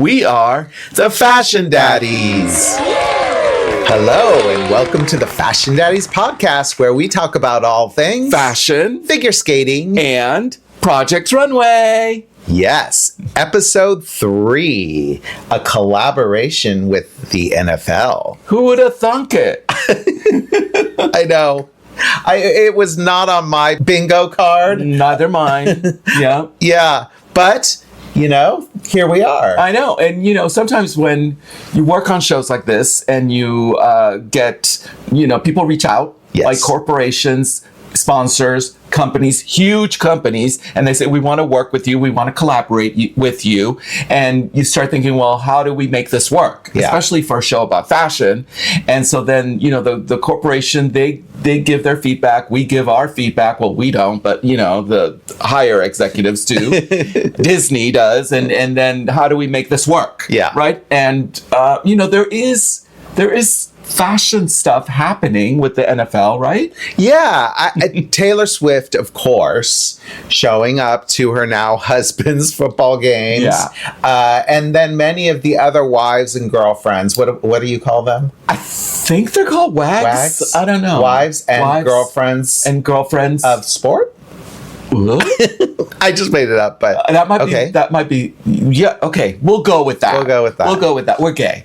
We are the Fashion Daddies. Hello, and welcome to the Fashion Daddies podcast, where we talk about all things fashion, figure skating, and Project Runway. Yes, episode 3, a collaboration with the NFL. Who would have thunk it? I know. It was not on my bingo card. Neither mine. Yeah. Yeah, but, you know, here we are. I know. And, you know, sometimes when you work on shows like this and you get, you know, people reach out, Yes. like corporations, sponsors, companies, huge companies, and they say, we want to work with you, we want to collaborate with you. And you start thinking, well, how do we make this work? Yeah. Especially for a show about fashion. And so then, you know, the corporation, they give their feedback, we give our feedback. Well, we don't, but, you know, the higher executives do. Disney does. And then how do we make this work? Yeah. Right? And, you know, there is fashion stuff happening with the NFL, right? Yeah, Taylor Swift, of course, showing up to her now husband's football games. Yeah. And then many of the other wives and girlfriends. What do you call them? I think they're called wags. I don't know. Wives and girlfriends. And girlfriends Of sport? I just made it up, but that might okay. be. That might be. Yeah. Okay. We'll go with that. We're gay.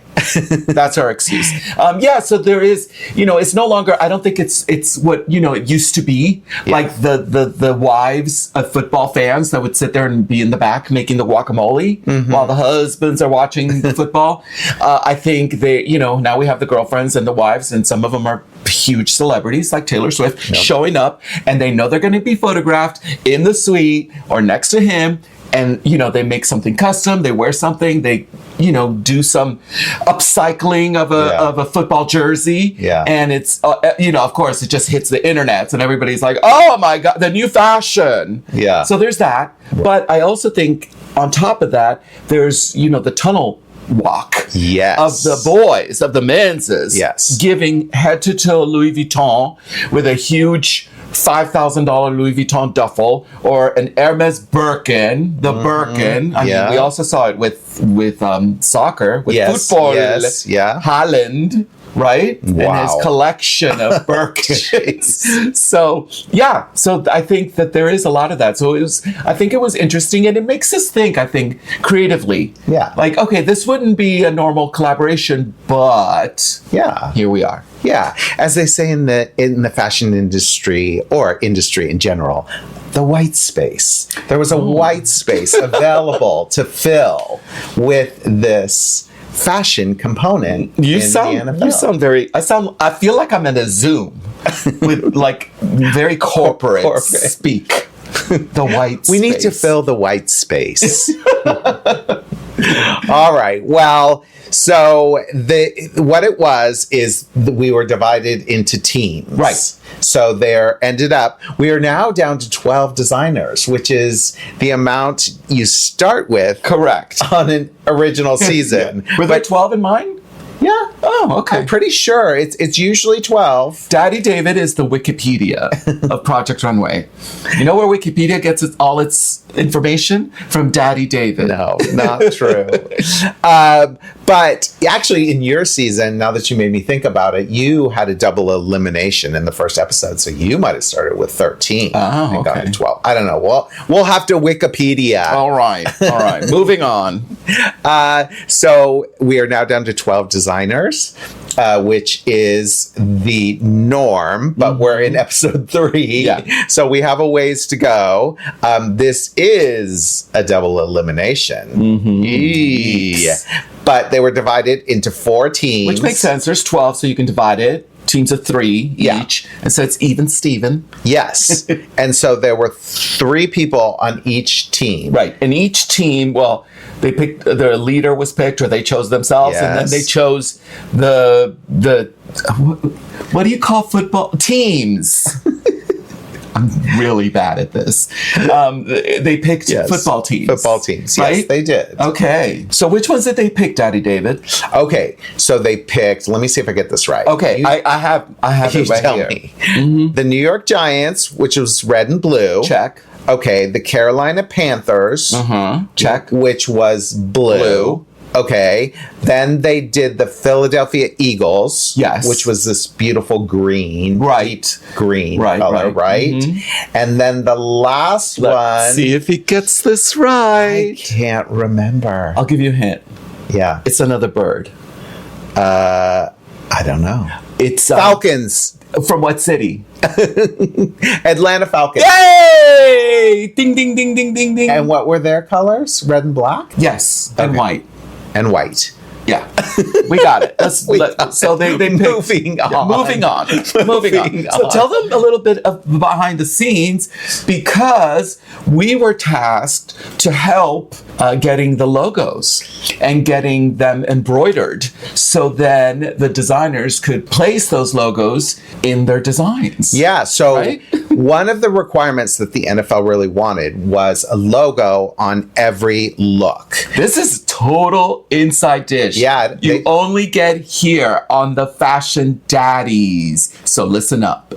That's our excuse. Yeah. So there is. You know, it's no longer. I don't think it's what you know it used to be. Yeah. Like the wives of football fans that would sit there and be in the back making the guacamole while the husbands are watching the football. I think they. You know, now we have the girlfriends and the wives, and some of them are huge celebrities like Taylor Swift showing up, and they know they're going to be photographed in the suite or next to him, and you know they make something custom, they wear something, they you know do some upcycling of a football jersey, and it's you know of course it just hits the internets and everybody's like, oh my god, the new fashion. So there's that, but I also think on top of that there's you know the tunnel walk of the boys, of the men's, giving head to toe Louis Vuitton with a huge $5,000 Louis Vuitton duffel or an Hermes Birkin, the Birkin. I mean, we also saw it with soccer, with football. Haaland, right? Wow. And his collection of Birkins. So I think that there is a lot of that. So I think it was interesting, and it makes us think, I think, creatively. Yeah. Like, okay, this wouldn't be a normal collaboration, but here we are. Yeah, as they say in the fashion industry or industry in general, the white space. There was a white space available to fill with this fashion component in the NFL. You sound very. I feel like I'm in a Zoom with like very corporate speak. The white space. We need to fill the white space. All right. Well, so what it was is we were divided into teams. Right. So we are now down to 12 designers, which is the amount you start with. Correct. On an original season. Were there 12 in mine? Yeah. Oh, okay. I'm pretty sure it's usually 12. Daddy David is the Wikipedia of Project Runway. You know where Wikipedia gets all its information? From Daddy David. No, not true. But actually, in your season, now that you made me think about it, you had a double elimination in the first episode, so you might have started with 13 and got to 12. I don't know. We'll have to Wikipedia. All right. Moving on. So we are now down to 12 designers, which is the norm, but we're in episode 3. Yeah. So we have a ways to go. This is a double elimination. Yeah. But they were divided into 4 teams. Which makes sense. There's 12, so you can divide it. Teams of 3 each. And so it's even Steven. Yes. And so there were 3 people on each team. Right. And each team, well, they picked, their leader was picked, or they chose themselves, and then they chose the what do you call football teams? I'm really bad at this. They picked football teams. Football teams, right? Yes, they did. Okay. So which ones did they pick, Daddy David? Okay, so they picked, let me see if I get this right. Okay, I have it right tell here. Me. The New York Giants, which was red and blue. Check. Okay, the Carolina Panthers. Check. Which was blue. Okay. Then they did the Philadelphia Eagles. Yes. Which was this beautiful green. Right. Deep green color, right? Mm-hmm. And then the last one. Let's see if he gets this right. I can't remember. I'll give you a hint. Yeah. It's another bird. I don't know. It's Falcons. From what city? Atlanta Falcons. Yay! Ding, ding, ding, ding, ding, ding. And what were their colors? Red and black? Yes, and Okay. white. And white. Yeah, we got it. So they picked, Moving on. Moving on. So tell them a little bit of behind the scenes, because we were tasked to help getting the logos and getting them embroidered, so then the designers could place those logos in their designs. Yeah, so Right? one of the requirements that the NFL really wanted was a logo on every look. This is total inside dish. Yeah, You only get here on the Fashion Daddies. So listen up.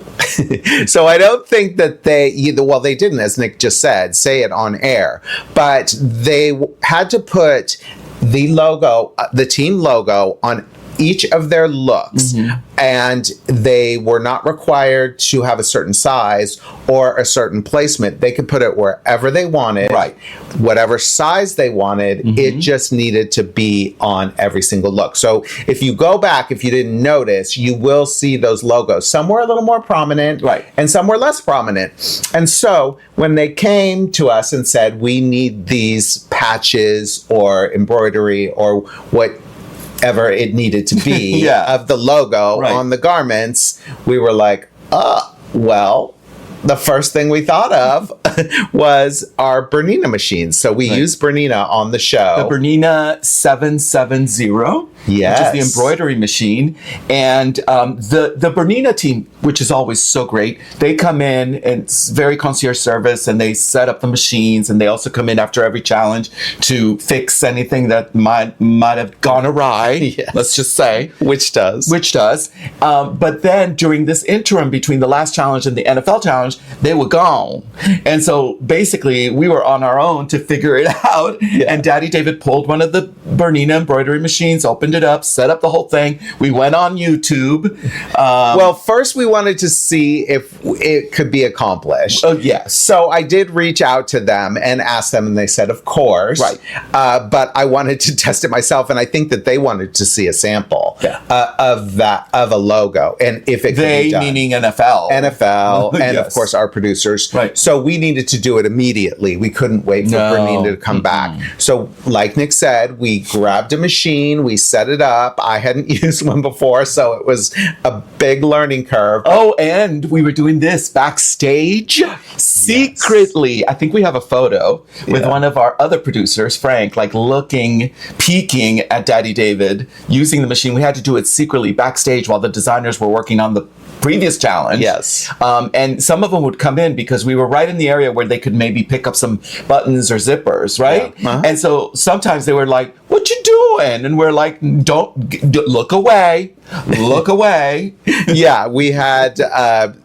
So I don't think that they didn't, as Nick just said, say it on air, but they had to put the logo, the team logo, on each of their looks, and they were not required to have a certain size or a certain placement. They could put it wherever they wanted, Right. Whatever size they wanted. It just needed to be on every single look. So if you go back, if you didn't notice, you will see those logos. Some were a little more prominent, Right. and some were less prominent. And so when they came to us and said, we need these patches or embroidery or whatever it needed to be Yeah. of the logo Right. on the garments, we were like, well, the first thing we thought of was our Bernina machine. So we used Bernina on the show. The Bernina 770, Yes. which is the embroidery machine. And the Bernina team, which is always so great, they come in and it's very concierge service, and they set up the machines, and they also come in after every challenge to fix anything that might have gone awry, Yes. let's just say. Which does. But then during this interim between the last challenge and the NFL challenge, they were gone. And so basically we were on our own to figure it out. Yeah. And Daddy David pulled one of the Bernina embroidery machines, opened it up, set up the whole thing. We went on YouTube. Well, first we wanted to see if it could be accomplished. Oh, yes. So I did reach out to them and ask them, and they said, of course. Right. But I wanted to test it myself, and I think that they wanted to see a sample of a logo, and if it could be done. Meaning NFL. NFL, and Yes. of course our producers. Right. So we needed to do it immediately. We couldn't wait for No. Bernina to come back. So like Nick said, we grabbed a machine, we set it up. I hadn't used one before, so it was a big learning curve. Oh, and we were doing this backstage secretly. I think we have a photo with one of our other producers, Frank, like peeking at Daddy David using the machine. We had to do it secretly backstage while the designers were working on the previous challenge. Yes. And some of them would come in because we were right in the area where they could maybe pick up some buttons or zippers, right? Yeah. Uh-huh. And so sometimes they were like, "What you doing?" And we're like, look away. Look away." Yeah, we had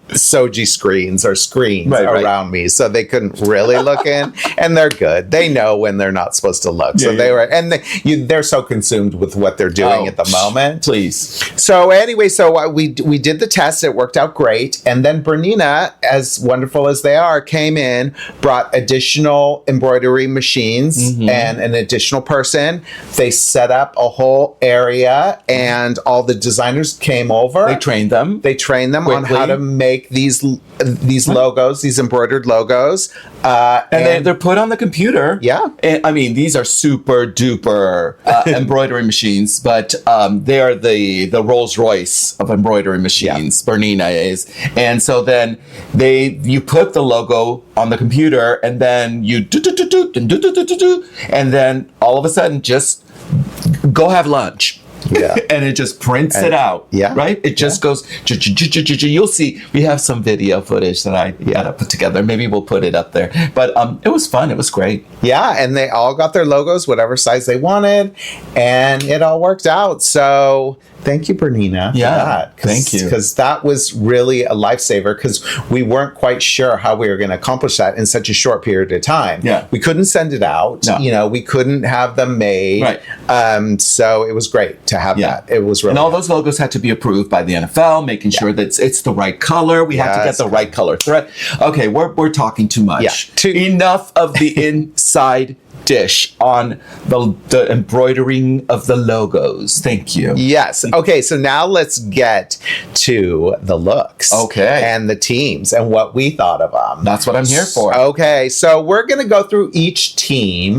Soji screens Right. around me, so they couldn't really look in, and they're good. They know when they're not supposed to look. So they were, and they're so consumed with what they're doing at the moment. Please. So anyway, we did the test. It worked out great, and then Bernina, as wonderful as they are, came in, brought additional embroidery machines and an additional person. They set up a whole area, and all the designers came over. They trained them. They trained them on quickly. how to make these logos, these embroidered logos, and they're put on the computer. Yeah. And, I mean, these are super duper embroidery machines, but they are the Rolls Royce of embroidery machines. Bernina is, and so then you put the logo on the computer, and then you and then all of a sudden just go have lunch. Yeah. And it just prints it out. Yeah. Right? It just goes. You'll see. We have some video footage that I gotta put together. Maybe we'll put it up there. But it was fun. It was great. Yeah, and they all got their logos, whatever size they wanted, and it all worked out. So Thank you, Bernina, for Yeah, that. thank you. Because that was really a lifesaver, because we weren't quite sure how we were going to accomplish that in such a short period of time. Yeah. We couldn't send it out. No. You know, we couldn't have them made. Right. So it was great to have that. It was really And all those logos had to be approved by the NFL, making sure that it's the right color. We had to get the right color thread. Okay, we're talking too much. Enough of the inside dish on the embroidering of the logos. Thank you. Yes. Okay, so now let's get to the looks. Okay. And the teams and what we thought of them. That's what I'm here for. Okay, so we're going to go through each team.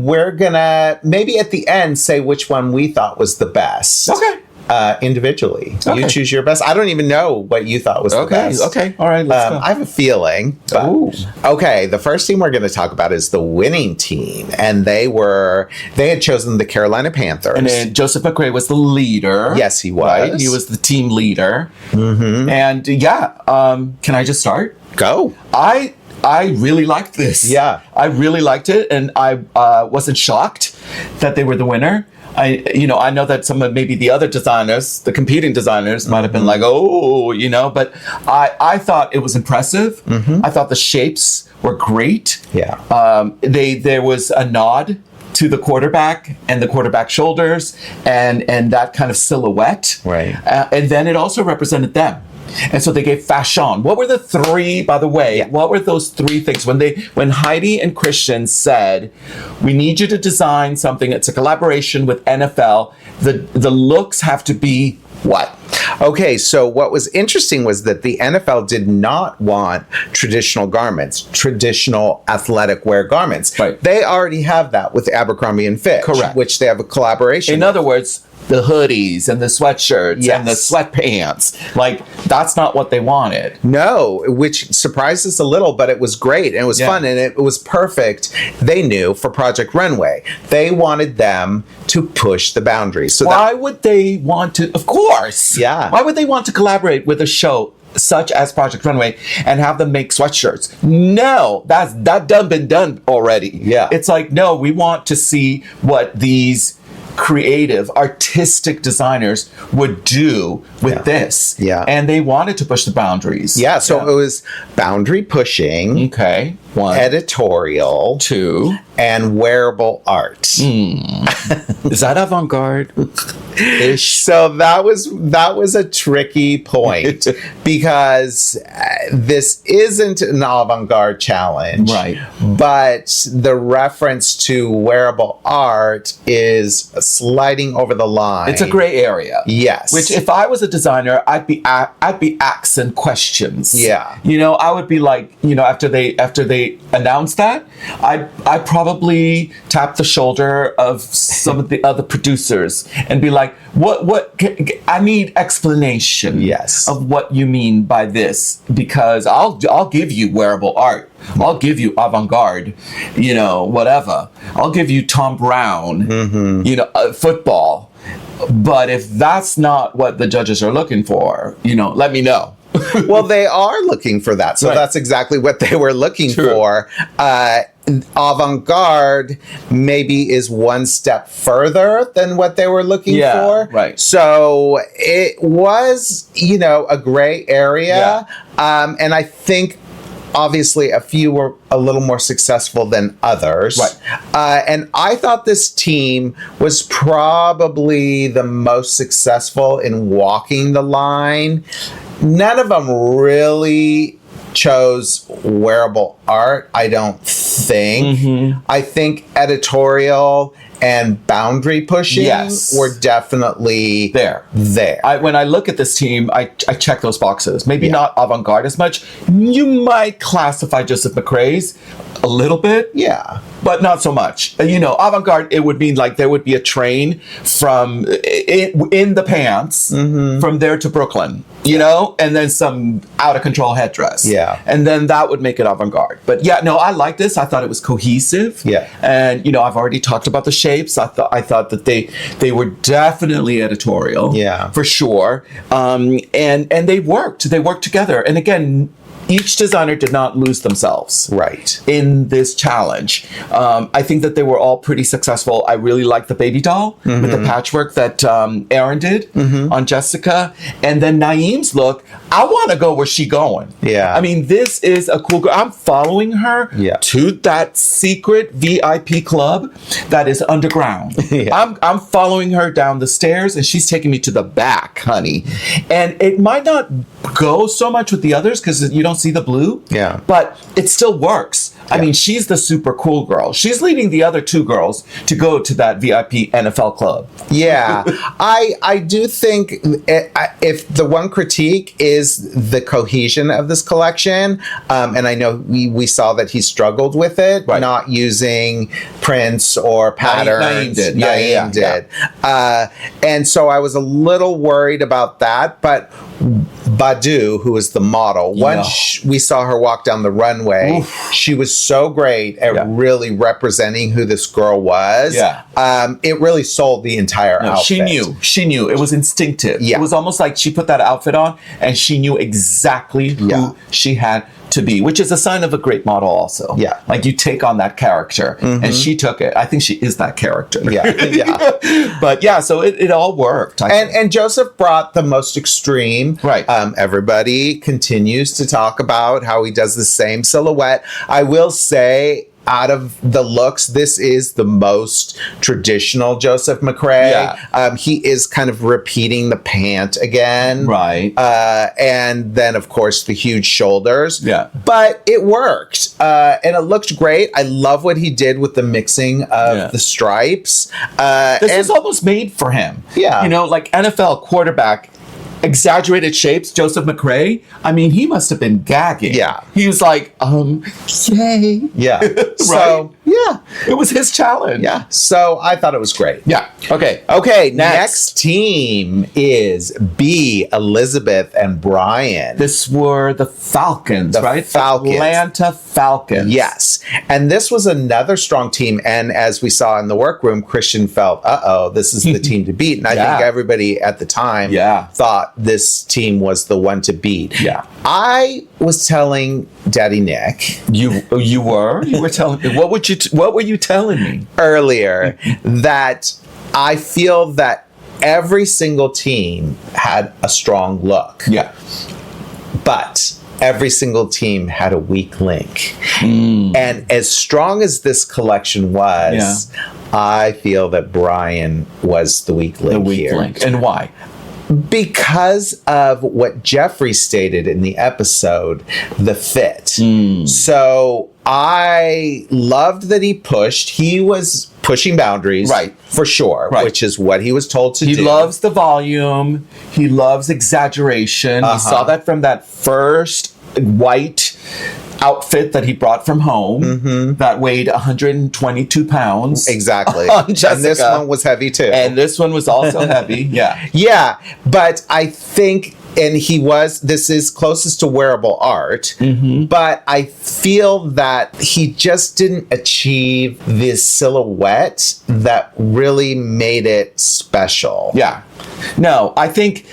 We're going to maybe at the end say which one we thought was the best. Okay. Individually. Okay. You choose your best. I don't even know what you thought was the best. Okay. All right. Let's go. I have a feeling. But, okay. The first team we're going to talk about is the winning team. And they had chosen the Carolina Panthers. And then Joseph McCray was the leader. Yes, he was. Right? He was the team leader. And can I just start? Go. I really liked this. Yeah. I really liked it. And I wasn't shocked that they were the winner. I know that some of maybe the other designers, the competing designers, might have been like, but I thought it was impressive. I thought the shapes were great. Yeah. There was a nod to the quarterback and the quarterback shoulders and that kind of silhouette. Right. And then it also represented them. And so they gave fashion. What were the three, by the way, what were those three things? When Heidi and Christian said, we need you to design something, it's a collaboration with NFL, the looks have to be what? Okay, so what was interesting was that the NFL did not want traditional garments, traditional athletic wear garments. Right. They already have that with Abercrombie and Fitch, Correct. which they have a collaboration. In other words, the hoodies and the sweatshirts and the sweatpants. Like, that's not what they wanted. No, which surprised us a little, but it was great. And it was fun. And it was perfect. They knew for Project Runway. They wanted them to push the boundaries. So why would they want to? Of course. Yeah. Why would they want to collaborate with a show such as Project Runway and have them make sweatshirts? No, that's been done already. Yeah. It's like, no, we want to see what these creative, artistic designers would do with this. Yeah. And they wanted to push the boundaries. Yeah, so it was boundary pushing. Okay. 1. Editorial. 2. And wearable art. Is that avant-garde? So that was a tricky point because this isn't an avant-garde challenge. Right. But the reference to wearable art is sliding over the line. It's a gray area. Yes. Which, if I was a designer, I'd be asking questions. Yeah. I would be like, after they announced that, I'd probably tap the shoulder of some of the other producers and be like, what I need explanation. Yes. Of what you mean by this, because I'll give you wearable art. I'll give you avant-garde, whatever. I'll give you Tom Brown, football. But if that's not what the judges are looking for, let me know. Well, they are looking for that. So that's exactly what they were looking for. Avant-garde maybe is one step further than what they were looking for. Right. So it was, a gray area. Yeah. And I think obviously a few were a little more successful than others. Right. And I thought this team was probably the most successful in walking the line. None of them really chose wearable art, I don't think. I think editorial and boundary pushing were definitely there. When I look at this team, I check those boxes. Maybe not avant-garde as much. You might classify Joseph McCray's a little bit. Yeah. But not so much. Avant-garde, it would mean like there would be a train from in the pants from there to Brooklyn, and then some out of control headdress. Yeah. And then that would make it avant-garde. But I like this. I thought it was cohesive. Yeah. And, I've already talked about the shapes. I thought that they were definitely editorial. Yeah. For sure. And they worked. They worked together. And again, each designer did not lose themselves Right. in this challenge. I think that they were all pretty successful. I really liked the baby doll with the patchwork that Erin did on Jessica. And then Naeem's look, I want to go where she going. Yeah. I mean, this is a cool girl. I'm following her to that secret VIP club that is underground. I'm following her down the stairs, and she's taking me to the back, honey. And it might not go so much with the others because you don't see the blue. Yeah. But it still works. I mean, she's the super cool girl. She's leading the other two girls to go to that VIP NFL club. Yeah. I do think if the one critique is the cohesion of this collection, and I know we saw that he struggled with it, not using prints or patterns. Naeem did. And so I was a little worried about that, but Badu, who is the model, once we saw her walk down the runway, she was so great at really representing who this girl was. It really sold the entire outfit. She knew. It was instinctive. Yeah. It was almost like she put that outfit on and she knew exactly who she had to be, which is a sign of a great model also. Yeah. Like you take on that character and she took it. I think she is that character. But so it all worked. And Joseph brought the most extreme. Right. Everybody continues to talk about how he does the same silhouette. I will say, out of the looks, this is the most traditional Joseph McCrae. He is kind of repeating the pant again. Right. And then, of course, the huge shoulders. Yeah. But it worked. And it looked great. I love what he did with the mixing of the stripes. This was almost made for him. Yeah. You know, like NFL quarterback, exaggerated shapes, Joseph McCrae. I mean, he must have been gagging. Yeah. He was like, yay. Yeah. So, it was his challenge. Yeah. So I thought it was great. Yeah. Okay. Okay. Next team is B, Elizabeth and Brian. This were the Falcons, right? Falcons. Atlanta Falcons. Yes. And this was another strong team. And as we saw in the workroom, Christian felt, this is the team to beat. And I think everybody at the time thought this team was the one to beat. Yeah. I was telling Daddy Nick. You were telling me. What were you telling me earlier? That I feel that every single team had a strong look. Yeah. But every single team had a weak link. And as strong as this collection was, I feel that Brian was the weak link here. And why? Because of what Jeffrey stated in the episode, the fit. So I loved that he pushed. He was pushing boundaries, for sure, which is what he was told to do. He loves the volume. He loves exaggeration. We saw that from that first white outfit that he brought from home that weighed 122 pounds. Exactly. And this one was heavy too. And this one was also heavy. Yeah. Yeah. But I think, and this is closest to wearable art, but I feel that he just didn't achieve this silhouette that really made it special. Yeah. No, I think,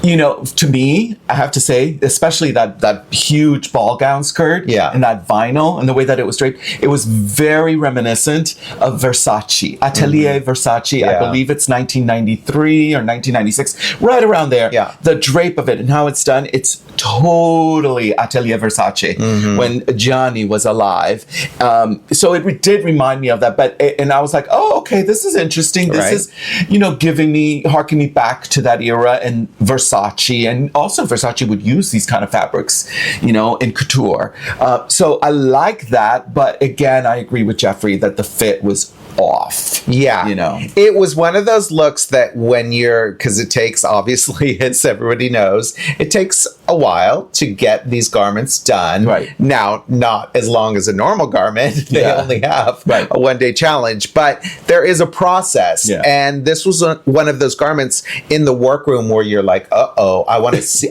to me, I have to say, especially that huge ball gown skirt and that vinyl and the way that it was draped, it was very reminiscent of Versace, Atelier Versace. I believe it's 1993 or 1996, right around there. Yeah. The drape of it and how it's done, it's totally Atelier Versace when Gianni was alive. So it did remind me of that. And I was like, oh, okay, this is interesting. This is, harking me back to that era and Versace. And also Versace would use these kind of fabrics, in couture. So I like that. But again, I agree with Jeffrey that the fit was off. Yeah. It was one of those looks that because it takes, obviously, as everybody knows, it takes a while to get these garments done. Right. Now, not as long as a normal garment. They only have a one-day challenge, but there is a process. Yeah. And this was one of those garments in the workroom where you're like, I want to see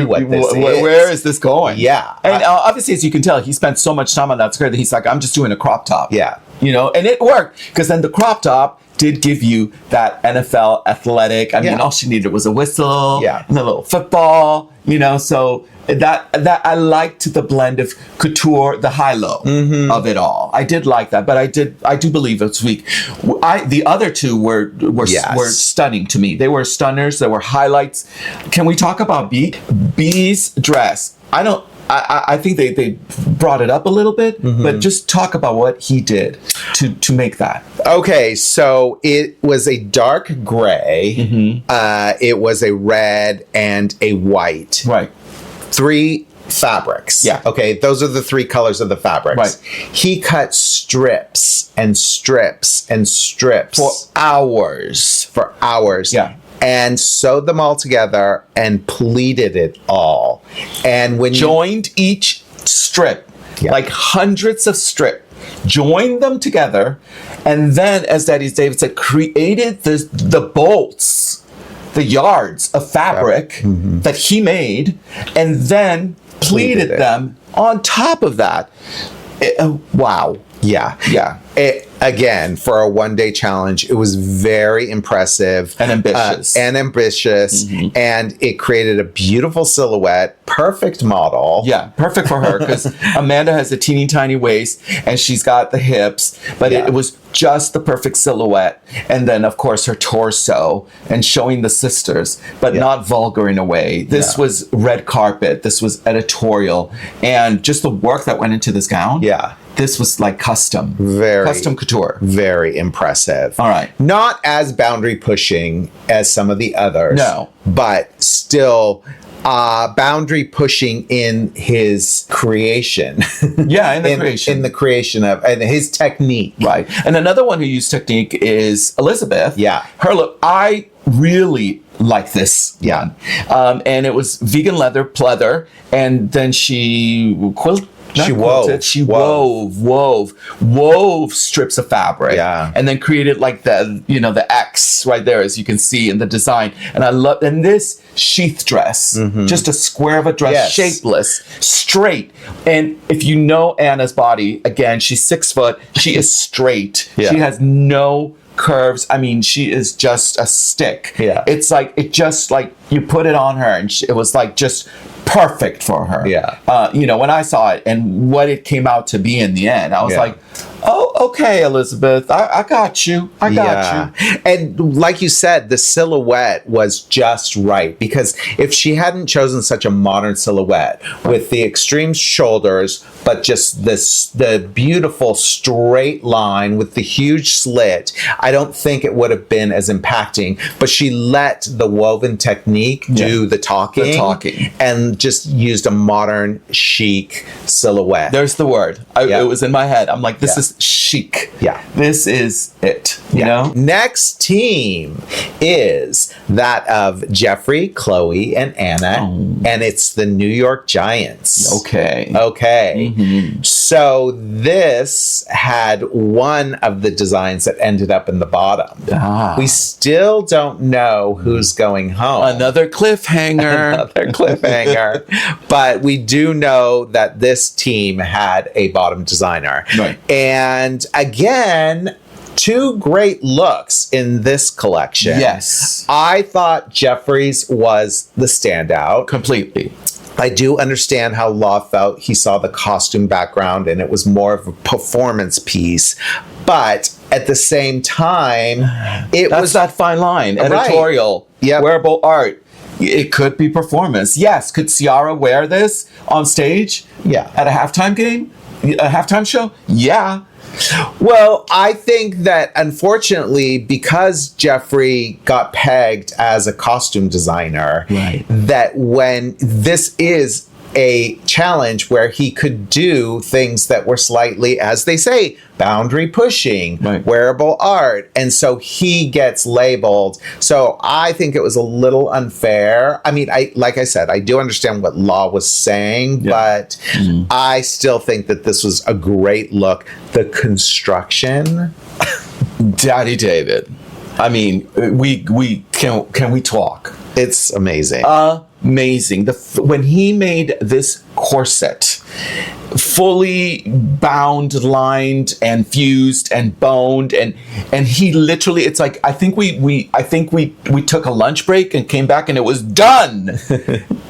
what this is. Where is this going? Yeah. And obviously, as you can tell, he spent so much time on that skirt that he's like, I'm just doing a crop top. Yeah. and it worked because then the crop top did give you that NFL athletic. I mean, all she needed was a whistle and a little football, so that I liked the blend of couture, the high-low of it all. I did like that, but I do believe it's weak. The other two were stunning to me. They were stunners. They were highlights. Can we talk about B's dress? I think they brought it up a little bit, but just talk about what he did to make that. Okay, so it was a dark gray. It was a red and a white. Right. 3 fabrics. Yeah. Okay, those are the 3 colors of the fabrics. Right. He cut strips and strips and strips. For hours. Yeah. And sewed them all together and pleated it all. And when joined each strip, like hundreds of strips, joined them together, and then, as David said, created the bolts, the yards of fabric that he made, and then pleated them on top of that. Wow. Yeah. Again, for a one-day challenge, it was very impressive. And ambitious. And it created a beautiful silhouette, perfect model. Yeah, perfect for her, because Amanda has a teeny tiny waist, and she's got the hips, but it was just the perfect silhouette. And then, of course, her torso, and showing the sisters, but not vulgar in a way. This was red carpet. This was editorial. And just the work that went into this gown. Yeah. This was like custom couture. Very impressive. All right. Not as boundary pushing as some of the others. No. But still boundary pushing in his creation. Yeah, in the creation. In the creation of, and his technique. Right. And another one who used technique is Elizabeth. Yeah. Her look, I really like this one. And it was vegan leather pleather, and then she wove strips of fabric, and then created like the X right there, as you can see in the design. And I love, and this sheath dress, just a square of a dress, shapeless, straight. And if you know Anna's body, again, she's 6 foot, she is straight. She has no curves. I mean, she is just a stick. Yeah. It's like, you put it on her, and it was like just perfect for her. Yeah. When I saw it and what it came out to be in the end, I was like, oh, okay, Elizabeth, I got you. I got you. And like you said, the silhouette was just right, because if she hadn't chosen such a modern silhouette with the extreme shoulders, but just the beautiful straight line with the huge slit, I don't think it would have been as impacting. But she let the woven technique do the talking. And just used a modern chic silhouette. There's the word. It was in my head. I'm like, this is chic. Yeah. This is it. You know? Next team is that of Jeffrey, Chloe, and Anna. And it's the New York Giants. Okay. So this had one of the designs that ended up in the bottom. We still don't know who's going home. Another cliffhanger. But we do know that this team had a bottom designer. Right. And again, 2 great looks in this collection. Yes. I thought Jeffrey's was the standout. Completely. I do understand how Law felt. He saw the costume background and it was more of a performance piece. But at the same time, it was that fine line. Editorial, wearable art. It could be performance. Yes. Could Ciara wear this on stage? Yeah. At a halftime game? A halftime show? Yeah. Well, I think that unfortunately, because Jeffrey got pegged as a costume designer, that when this is a challenge where he could do things that were slightly, as they say, boundary pushing, wearable art. And so he gets labeled. So I think it was a little unfair. I mean, like I said, I do understand what Law was saying, but I still think that this was a great look. The construction. Daddy David. I mean, can we talk? It's amazing. Amazing. When he made this corset, fully bound, lined, and fused and boned, and he literally, it's like I think we took a lunch break and came back and it was done.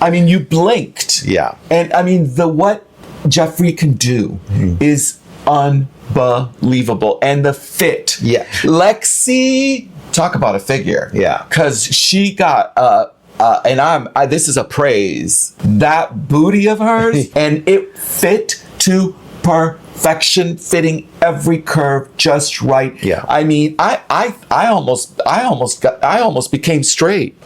I mean, you blinked. Yeah. And I mean, what Jeffrey can do is unbelievable, and the fit. Yeah. Lexi, talk about a figure. Yeah. Because she got and this is a praise, that booty of hers, and it fit to perfection, fitting every curve just right. Yeah. I mean, I almost became straight.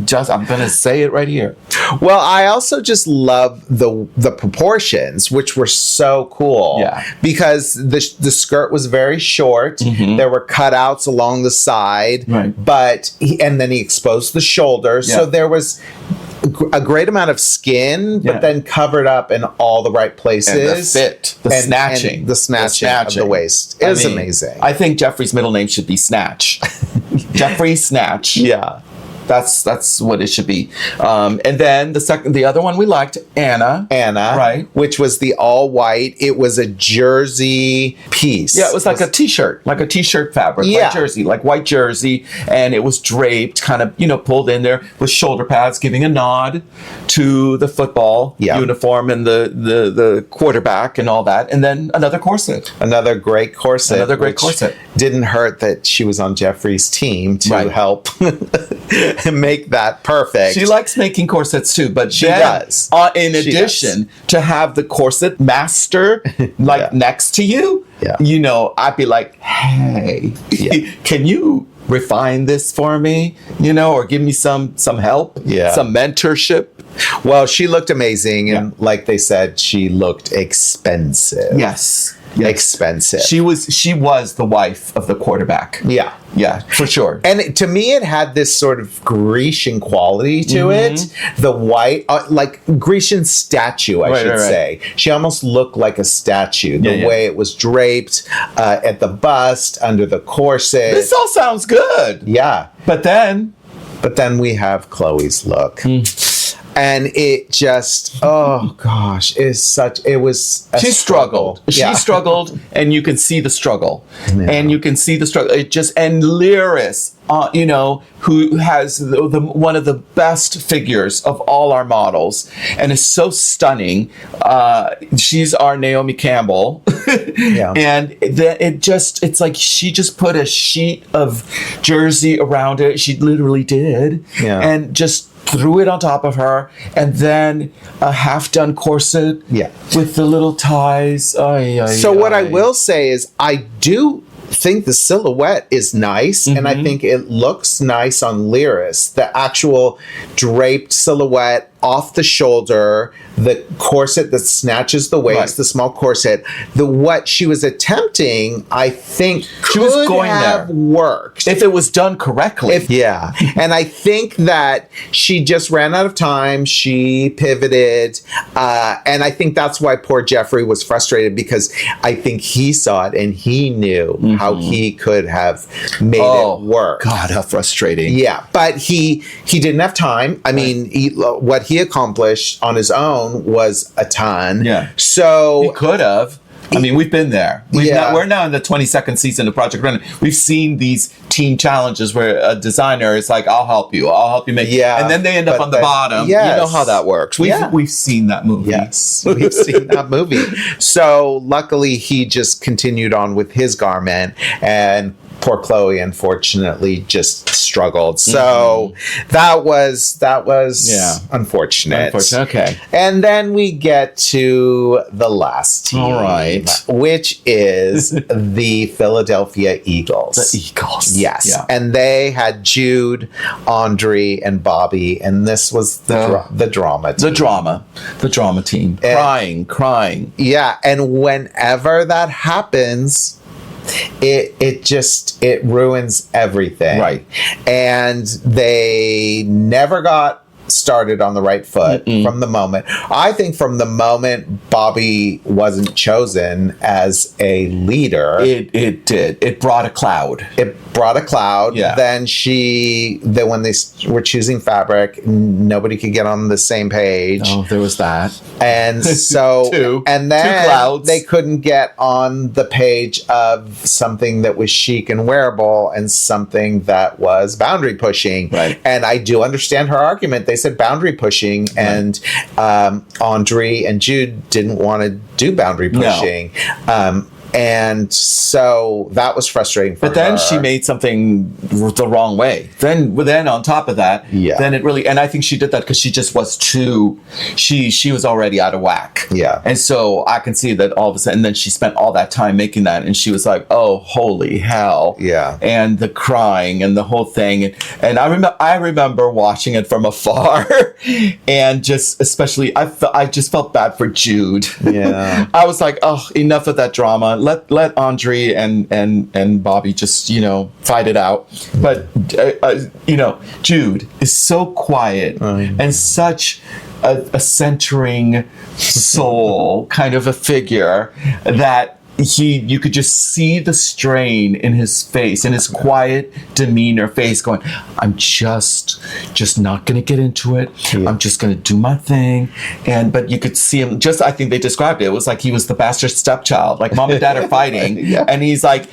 Just, I'm gonna say it right here. Well, I also just love the proportions, which were so cool. Yeah. Because the skirt was very short. There were cutouts along the side. Right. And then he exposed the shoulders. Yeah. So there was a great amount of skin, but then covered up in all the right places. And the fit, the snatching. And the snatching of the waist. It was amazing. I think Jeffrey's middle name should be Snatch. Jeffrey Snatch. Yeah. That's what it should be. And then the other one we liked, Anna. Right. Which was the all white. It was a jersey piece. Yeah, it was like a t-shirt fabric. Yeah. Like jersey, like white jersey. And it was draped, kind of, pulled in there with shoulder pads, giving a nod to the football uniform and the quarterback and all that. And then another corset. Another great corset. Didn't hurt that she was on Jeffrey's team to help make that perfect. She likes making corsets too, but she does. In addition to have the corset master next to you, I'd be like, hey, can you refine this for me? Or give me some help, some mentorship. Well, she looked amazing, and like they said, she looked expensive. Yes. Expensive. She was the wife of the quarterback. Yeah, for sure. And to me, it had this sort of Grecian quality to it. The white, like Grecian statue, I should say. She almost looked like a statue. The way it was draped at the bust, under the corset. This all sounds good. Yeah. But then we have Chloe's look. And it just, oh gosh, she struggled. She struggled, and you can see the struggle. Yeah. And you can see the struggle. And Lyris, who has one of the best figures of all our models, and is so stunning. She's our Naomi Campbell. And it's like she just put a sheet of jersey around it. She literally did. Yeah. And just threw it on top of her, and then a half-done corset with the little ties. So what I will say is I do think the silhouette is nice, and I think it looks nice on Lyris. The actual draped silhouette off the shoulder, the corset that snatches the waist, the small corset. What she was attempting, I think, could have worked if it was done correctly. And I think that she just ran out of time. She pivoted, and I think that's why poor Jeffrey was frustrated, because I think he saw it and he knew how he could have made it work. God, how frustrating! Yeah, but he didn't have time. I mean, what he accomplished on his own was a ton. Yeah. So he could have. I mean, we've been there. We're now in the 22nd season of Project Runway. We've seen these team challenges where a designer is like, I'll help you make it. And then they end up on the bottom. Yes. You know how that works. We've seen that movie. Yes, we've seen that movie. So luckily, he just continued on with his garment, and poor Chloe, unfortunately, just struggled. So that was unfortunate. Okay. And then we get to the last team, which is the Philadelphia Eagles. The Eagles. Yes. Yeah. And they had Jude, Andre, and Bobby, and this was the drama team. The drama team. Crying. Yeah. And whenever that happens, it ruins everything. Right. And they never got started on the right foot from the moment. I think from the moment Bobby wasn't chosen as a leader, it did. It brought a cloud. It brought a cloud. Yeah. Then when they were choosing fabric, nobody could get on the same page. Oh, there was that. And so, Two then clouds. they couldn't get on the page of something that was chic and wearable and something that was boundary pushing. Right. And I do understand her argument. They said boundary pushing, and Audrey and Jude didn't want to do boundary pushing. No. And so that was frustrating for her. But then she made something the wrong way. Then on top of that, then it really, and I think she did that because she just was she was already out of whack. Yeah. And so I can see that all of a sudden, and then she spent all that time making that, and she was like, oh, holy hell. Yeah. And the crying and the whole thing. And I remember watching it from afar and just, especially, I just felt bad for Jude. Yeah. I was like, oh, enough of that drama. Let Andre and Bobby just, fight it out. But, Jude is so quiet and such a centering soul kind of a figure that you could just see the strain in his face, in his quiet demeanor face, going, I'm just not going to get into it. Yeah. I'm just going to do my thing. But you could see him I think they described it. It was like he was the bastard stepchild. Like mom and dad are fighting. Yeah. And he's like,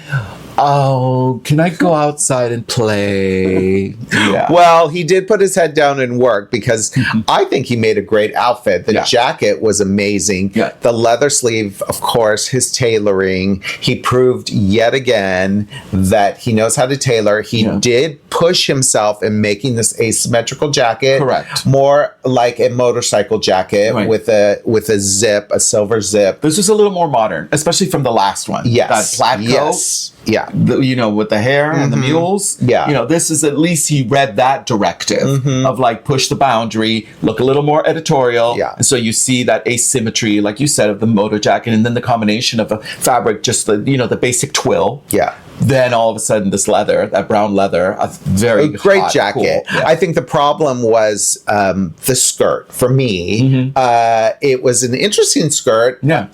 oh, can I go outside and play? Yeah. Well, he did put his head down and work because I think he made a great outfit. The jacket was amazing. Yeah. The leather sleeve, of course, his tailoring. He proved yet again that he knows how to tailor. He did push himself in making this asymmetrical jacket. Correct. More like a motorcycle jacket with a zip, a silver zip. This was a little more modern, especially from the last one. Yes. That plaid coat. Yes. Yeah. With the hair and the mules. Yeah. This is at least he read that directive of like push the boundary, look a little more editorial. Yeah. And so you see that asymmetry, like you said, of the moto jacket and then the combination of the fabric, just the basic twill. Yeah. Then all of a sudden this leather, that brown leather, a very great hot, jacket. Cool. Yeah. I think the problem was the skirt. For me, it was an interesting skirt. Yeah.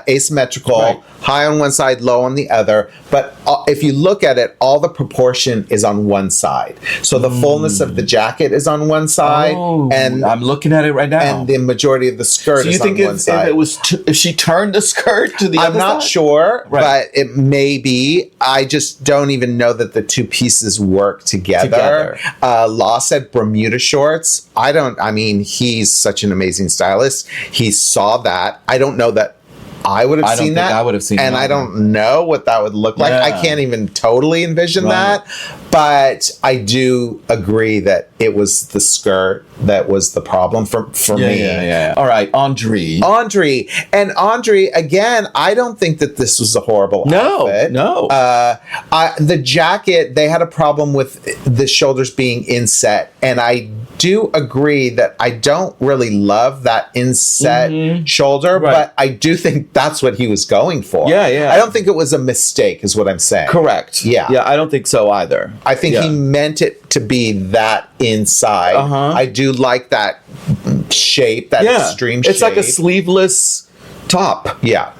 Asymmetrical, high on one side, low on the other. But if you look at it, all the proportion is on one side. So the fullness of the jacket is on one side, and I'm looking at it right now. And the majority of the skirt is on one side. If it was if she turned the skirt to the other side? I'm not sure, but it may be. I just don't even know that the two pieces work together. Law said Bermuda shorts. I mean, he's such an amazing stylist. He saw that. I don't know that I would have seen that. I would have seen and that. I don't know what that would look like. Yeah. I can't even totally envision that. But I do agree that it was the skirt that was the problem for me. Yeah. All right, Andre. And Andre, again, I don't think that this was a horrible outfit. No. The jacket, they had a problem with the shoulders being inset. And I do agree that I don't really love that inset shoulder, but I do think that's what he was going for. Yeah. I don't think it was a mistake, is what I'm saying. Correct. Yeah. Yeah, I don't think so either. I think he meant it to be that inside. I do like that shape, that extreme shape. It's like a sleeveless top. Yeah.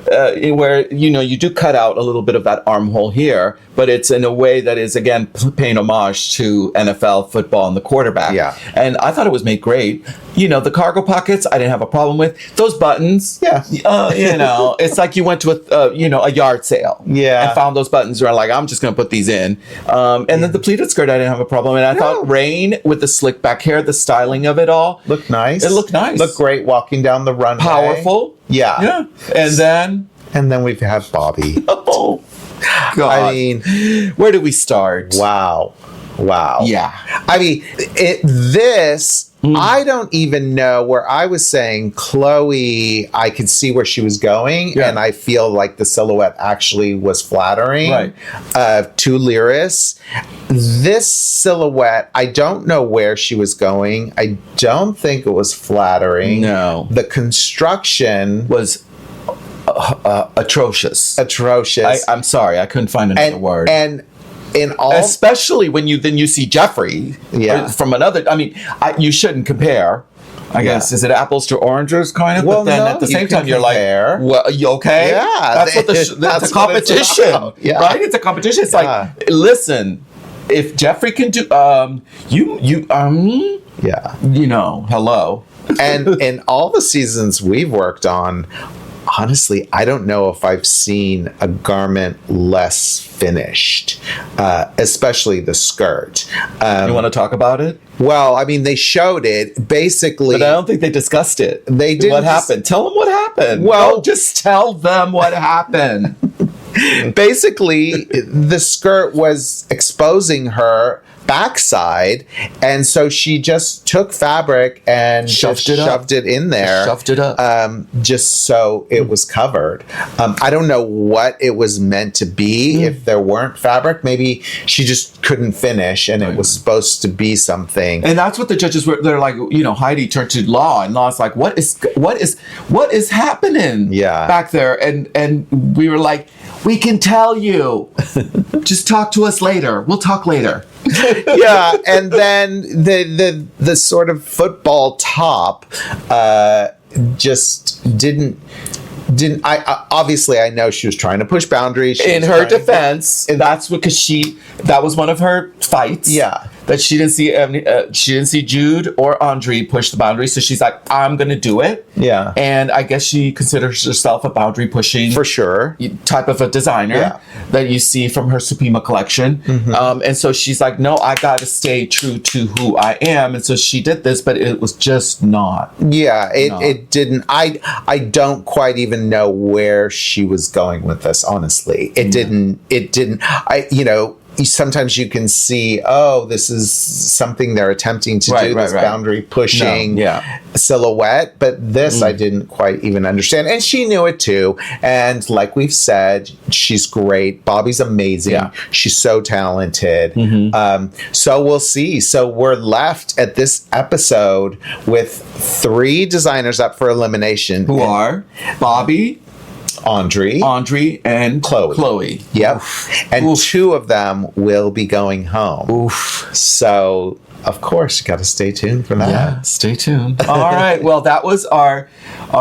Where, you do cut out a little bit of that armhole here, but it's in a way that is, again, paying homage to NFL football and the quarterback. Yeah. And I thought it was made great. The cargo pockets, I didn't have a problem with. Those buttons, it's like you went to a yard sale. Yeah. And found those buttons and were like, I'm just going to put these in. And then the pleated skirt, I didn't have a problem. And I thought Rain with the slick back hair, the styling of it all. Looked nice. It looked nice. Looked great walking down the runway. Powerful. Yeah. And then we have Bobby. Oh, God. I mean, where do we start? Wow. Yeah. I mean, I don't even know where I was saying Chloe, I could see where she was going, and I feel like the silhouette actually was flattering to Lyris. This silhouette, I don't know where she was going. I don't think it was flattering. No. The construction was atrocious. I'm sorry, I couldn't find another word. And in all, especially when you see Jeffrey from another. I mean, you shouldn't compare. I guess, is it apples to oranges kind of? Well, but then no, at the same you time, you're compare. like, well, you okay? Yeah. That's what that's a competition, right? It's a competition. It's like, listen, if Jeffrey can do, hello. And in all the seasons we've worked on, honestly, I don't know if I've seen a garment less finished, especially the skirt. You want to talk about it? Well, I mean, they showed it basically. But I don't think they discussed it. They did. What happened? Tell them what happened. Well, just tell them what happened. Basically, the skirt was exposing her backside, and so she just took fabric and shoved it in there, just so it was covered. I don't know what it was meant to be. If there weren't fabric, maybe she just couldn't finish, and it was supposed to be something. And that's what the judges were. They're like, Heidi turned to Law, and Law's like, what is happening back there? And we were like, we can tell you. Just talk to us later. We'll talk later. Yeah, and then the sort of football top just didn't. I obviously I know she was trying to push boundaries. In her defense, that's because that was one of her fights. Yeah, that she didn't see Jude or Andre push the boundary, so she's like, I'm gonna do it. Yeah, and I guess she considers herself a boundary pushing for sure type of a designer that you see from her Supima collection. And so she's like, no, I gotta stay true to who I am, and so she did this, but it was just not. Yeah, it didn't. I don't quite even know where she was going with this. Honestly, it didn't. Sometimes you can see, this is something they're attempting to do, this boundary pushing silhouette. But this I didn't quite even understand. And she knew it too. And like we've said, she's great. Bobby's amazing. Yeah. She's so talented. So we'll see. So we're left at this episode with 3 designers up for elimination. Who are Bobby, Andre, and Chloe. Yep. And 2 of them will be going home. So, of course, you got to stay tuned for that. Yeah, stay tuned. All right. Well, that was our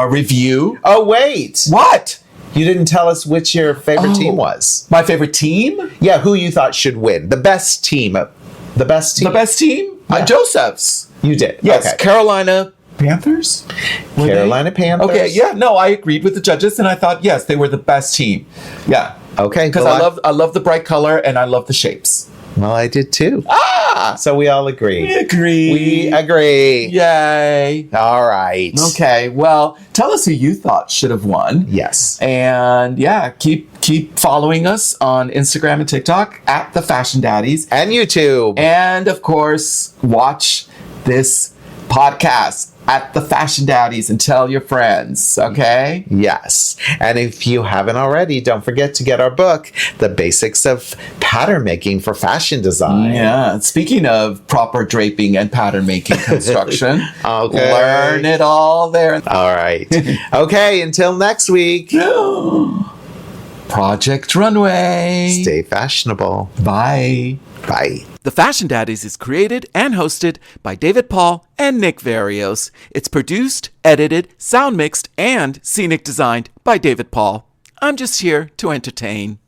review. Oh, wait. What? You didn't tell us which your favorite team was. My favorite team? Yeah, who you thought should win. The best team. The best team? Yeah. Joseph's. You did? Yes. Okay. Carolina Panthers? Carolina Panthers. Okay, yeah, no, I agreed with the judges, and I thought, yes, they were the best team. Yeah. Okay. Because I love the bright color, and I love the shapes. Well, I did too. So we all agree. We agree. Yay. All right. Okay, well, tell us who you thought should have won. Yes. And keep following us on Instagram and TikTok at the Fashion Daddies. And YouTube. And, of course, watch this podcast at the Fashion Daddies and tell your friends, okay? Yes. And if you haven't already, don't forget to get our book, The Basics of Pattern Making for Fashion Design. Yeah. Speaking of proper draping and pattern making construction, learn it all there. All right. Okay, until next week. Project Runway. Stay fashionable. Bye. Bye. The Fashion Daddies is created and hosted by David Paul and Nick Varios. It's produced, edited, sound mixed, and scenic designed by David Paul. I'm just here to entertain.